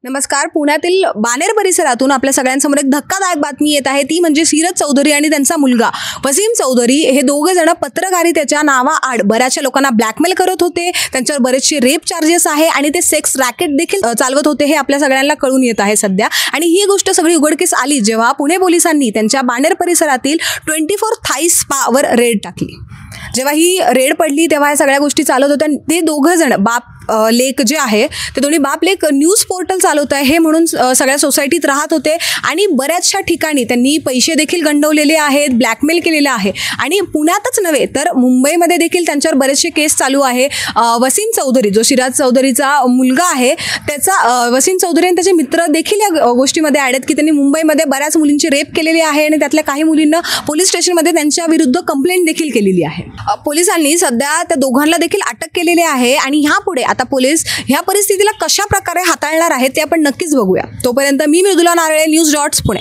नमस्कार. पुण्यातील बाणेर परिसरातून आपल्या सगळ्यांसमोर एक धक्कादायक बातमी येत आहे. ती म्हणजे सीरत चौधरी आणि त्यांचा मुलगा वसीम चौधरी हे दोघे जण पत्रकारितेच्या नावाआड बऱ्याचशा लोकांना ब्लॅकमेल करत होते. त्यांच्यावर बरेचसे रेप चार्जेस आहे आणि ते सेक्स रॅकेट देखील चालवत होते. हे आपल्या सगळ्यांना कळून येत आहे सध्या. आणि ही गोष्ट सगळी उघडकीस आली जेव्हा पुणे पोलिसांनी त्यांच्या बाणेर परिसरातील 24 थाईस स्पावर रेड टाकली. जेव्हा ही रेड पडली तेव्हा या सगळ्या गोष्टी चालत होत्या. ते दोघं जण बाप लेक जे आहे ते दोन्ही बाप लेक न्यूज पोर्टल चालवत आहे हे म्हणून सगळ्या सोसायटीत राहत होते आणि बऱ्याचशा ठिकाणी त्यांनी पैसे देखील गंडवलेले आहेत, ब्लॅकमेल केलेले आहे. आणि पुण्यातच नव्हे तर मुंबईमध्ये देखील त्यांच्यावर बरेचसे केस चालू आहे. वसीम चौधरी जो सिराज चौधरीचा मुलगा आहे त्याचा वसीम चौधरी आणि त्याचे मित्र देखील या गोष्टीमध्ये ॲड आहेत की त्यांनी मुंबईमध्ये बऱ्याच मुलींची रेप केलेली आहे आणि त्यातल्या काही मुलींना पोलीस स्टेशनमध्ये त्यांच्या विरुद्ध कंप्लेंट देखील केलेली आहे. पोलिसांनी सध्या त्या दोघांना देखील अटक केलेली आहे आणि ह्यापुढे आता पोलीस ह्या परिस्थितीला कशा प्रकारे हाताळणार आहेत ते आपण नक्कीच बघूया. तोपर्यंत मी मृदुला नारळे, न्यूज डॉट्स पुणे.